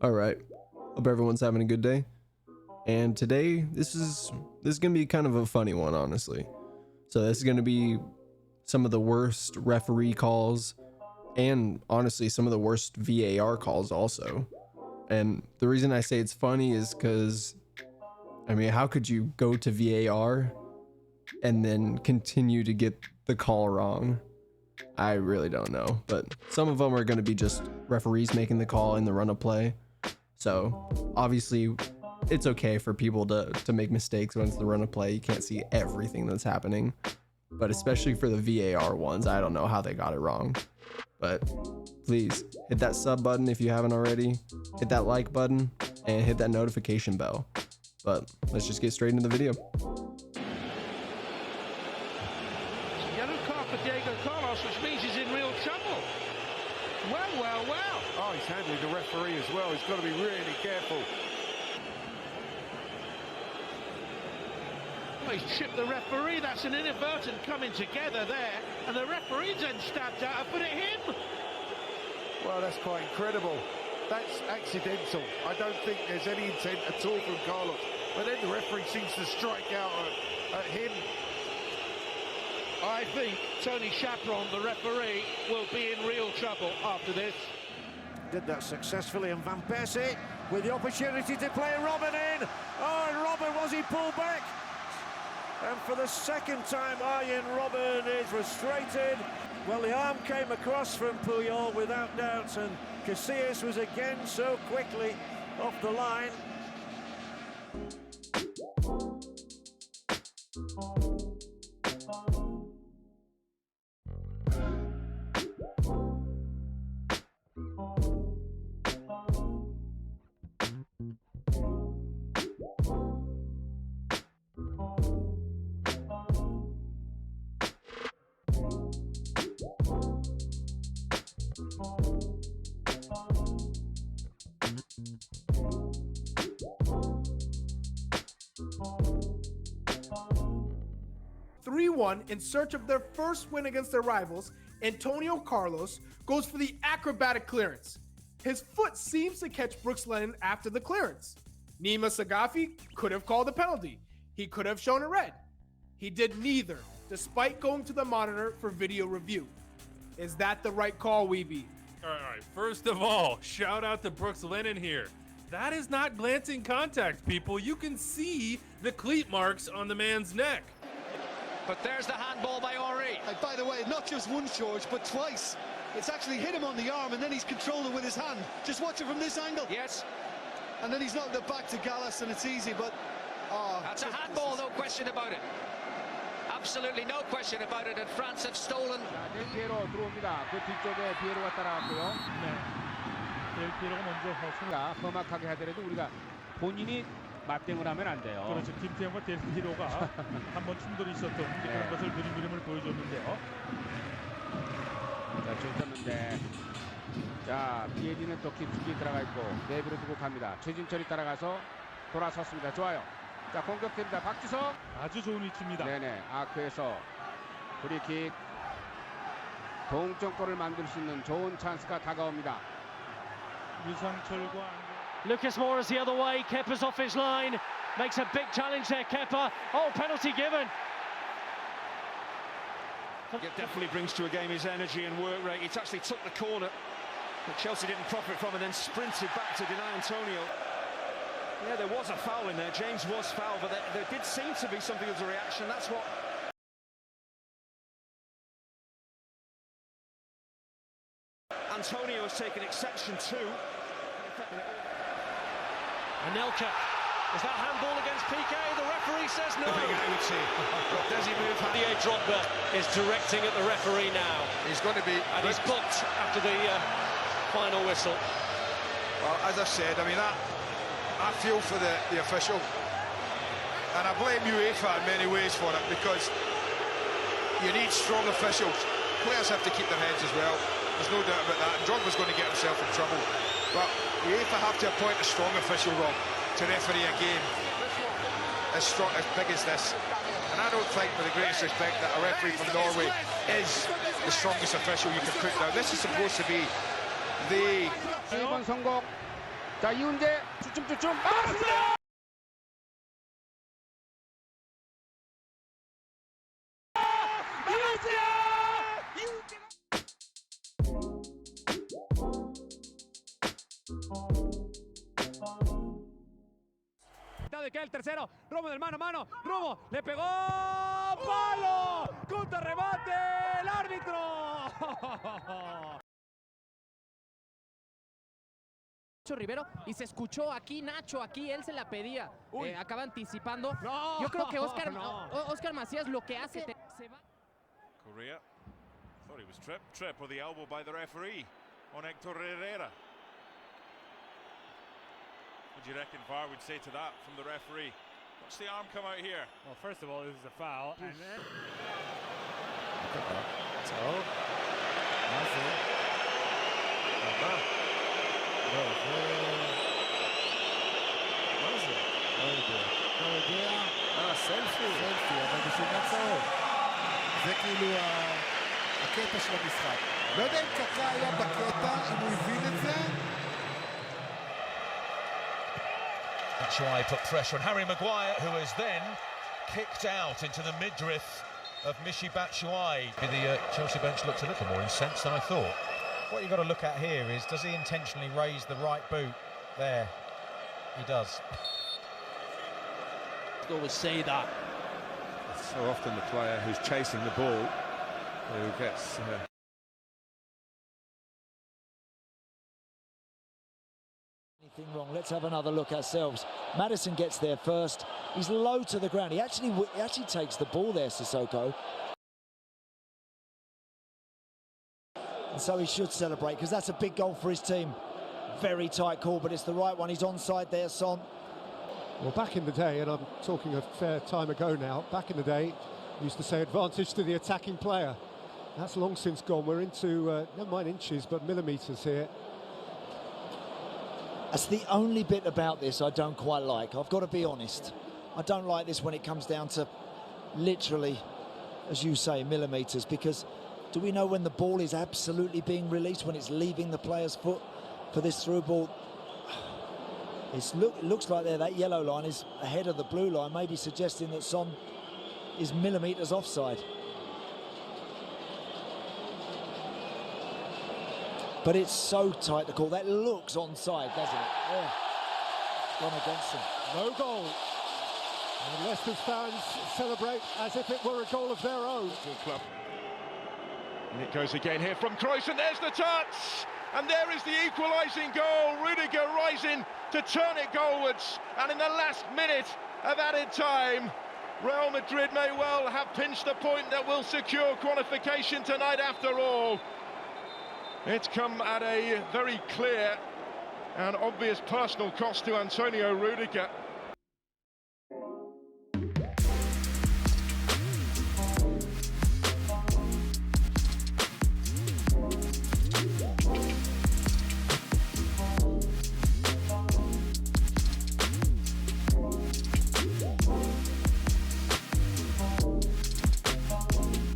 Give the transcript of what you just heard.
Alright, hope everyone's having a good day. And today, this is gonna be kind of a funny one, honestly. So this is gonna be some of the worst referee calls, and honestly, some of the worst VAR calls also. And the reason I say it's funny is because, I mean, how could you go to VAR and then continue to get the call wrong? I really don't know, but some of them are going to be just referees making the call in the run of play. So obviously it's okay for people to make mistakes when it's the run of play. You can't see everything that's happening, but especially for the VAR ones, I don't know how they got it wrong. But please hit that sub button if you haven't already, hit that like button, and hit that notification bell. But let's just get straight into the video. Yellow card for Diego Carlos, which means he's in real trouble. Well. Oh, he's handling the referee as well. He's got to be really careful. Well, he's tripped the referee. That's an inadvertent coming together there. And the referee then stabbed out, but it him. Well, that's quite incredible. That's accidental. I don't think there's any intent at all from Carlos. But then the referee seems to strike out at him. I think Tony Chaperon, the referee, will be in real trouble after this. Did that successfully, and Van Persie with the opportunity to play Robin in. Oh, and Robin, was he pulled back? And for the second time, Arjen Robben is frustrated. Well, the arm came across from Puyol without doubt, and Casillas was again so quickly off the line. In search of their first win against their rivals, Antonio Carlos goes for the acrobatic clearance. His foot seems to catch Brooks Lennon after the clearance. Nima Sagafi could have called a penalty. He could have shown a red. He did neither, despite going to the monitor for video review. Is that the right call, Weeby? All right, first of all, shout out to Brooks Lennon here. That is not glancing contact, people. You can see the cleat marks on the man's neck. But there's the handball by Henry. And by the way, not just once, George, but twice. It's actually hit him on the arm, and then he's controlled it with his hand. Just watch it from this angle. Yes. And then he's knocked it back to Gallas, and it's easy, but... Oh, that's a handball, no question about it. Absolutely no question about it, and France have stolen. 델 피에로 들어옵니다. 그 뒤쪽에 피에로가 따라왔고요. 델 피에로가 먼저 손을 험악하게 하더라도 우리가 본인이 맞대응을 하면 안 돼요. 그렇죠. 김태형과 델 피에로가 한번 충돌이 있었던 그런 것을 그림을 보여줬는데요. 자, 줬었는데 자, 피에리는 또 깊숙이 들어가 있고 내비로 두고 갑니다. 최진철이 따라가서 돌아섰습니다. 좋아요. 자, 공격됩니다. 박지성. 아주 좋은 위치입니다. 네네. 아크에서 프리킥. 동점골을 만들 수 있는 좋은 찬스가 다가옵니다. 유상철과 Lucas Moura's the other way. Kepa's off his line. Makes a big challenge there, Kepa. Oh, penalty given. It definitely brings to a game his energy and work rate. It actually took the corner that Chelsea didn't profit from and then sprinted back to deny Antonio. Yeah, there was a foul in there. James was fouled, but there did seem to be something as a reaction. That's what... Antonio has taken exception to. Anelka. Is that handball against Piqué? The referee says no. I would say. Does he move? Didier Drogba is directing at the referee now. He's going to be... And he's booked after the final whistle. Well, as I said, I mean, I feel for the official. And I blame UEFA in many ways for it, because you need strong officials. Players have to keep their heads as well. There's no doubt about that. And Drogba's going to get himself in trouble. But UEFA have to appoint a strong official, Rob, to referee a game as big as this. And I don't think, with the greatest respect, that a referee from Norway is the strongest official you can put down. This is supposed to be the... 1번 선곡. 자 이훈재 주춤주춤 막았습니다. Que el tercero, Romo del mano a mano, Romo le pegó, palo, contra remate, el árbitro. Rivero y se escuchó aquí Nacho, aquí él se la pedía, acaba anticipando. No, yo creo que Oscar, no. Oscar Macías lo que hace se va. Correa thought he was trip with the elbow by the referee on Héctor Herrera. What do you reckon VAR would say to that from the referee? Watch the arm come out here. Well, first of all, this is a foul, and then. סלפי, אבל בשביל מצאות. זה כאילו הקטע של המשחק. לא יודע אם קקה היה בקטע, אם הוא הבין את זה. Batshuayi put pressure on Harry Maguire, who was then kicked out into the midriff of Michy Batshuayi. The Chelsea bench looked a little more incensed than I thought. What you've got to look at here is, does he intentionally raise the right boot? There, he does. Always say that. It's so often the player who's chasing the ball who gets... Anything wrong? Let's have another look ourselves. Maddison gets there first. He's low to the ground. He actually takes the ball there, Sissoko. And so he should celebrate, because that's a big goal for his team. Very tight call, but it's the right one. He's onside there, Son. Well, back in the day, and I'm talking a fair time ago now, back in the day, we used to say advantage to the attacking player. That's long since gone. We're into, never mind inches, but millimetres here. That's the only bit about this I don't quite like. I've got to be honest. I don't like this when it comes down to literally, as you say, millimetres, because do we know when the ball is absolutely being released, when it's leaving the player's foot for this through ball? It looks like there that yellow line is ahead of the blue line, maybe suggesting that Son is millimetres offside. But it's so tight to call. That looks onside, doesn't it? Yeah. Gone against him. No goal. And Leicester's fans celebrate as if it were a goal of their own. Club. And it goes again here from Kroos, and there's the touch! And there is the equalising goal. Rudiger rising to turn it goalwards. And in the last minute of added time, Real Madrid may well have pinched the point that will secure qualification tonight after all. It's come at a very clear and obvious personal cost to Antonio Rudiger.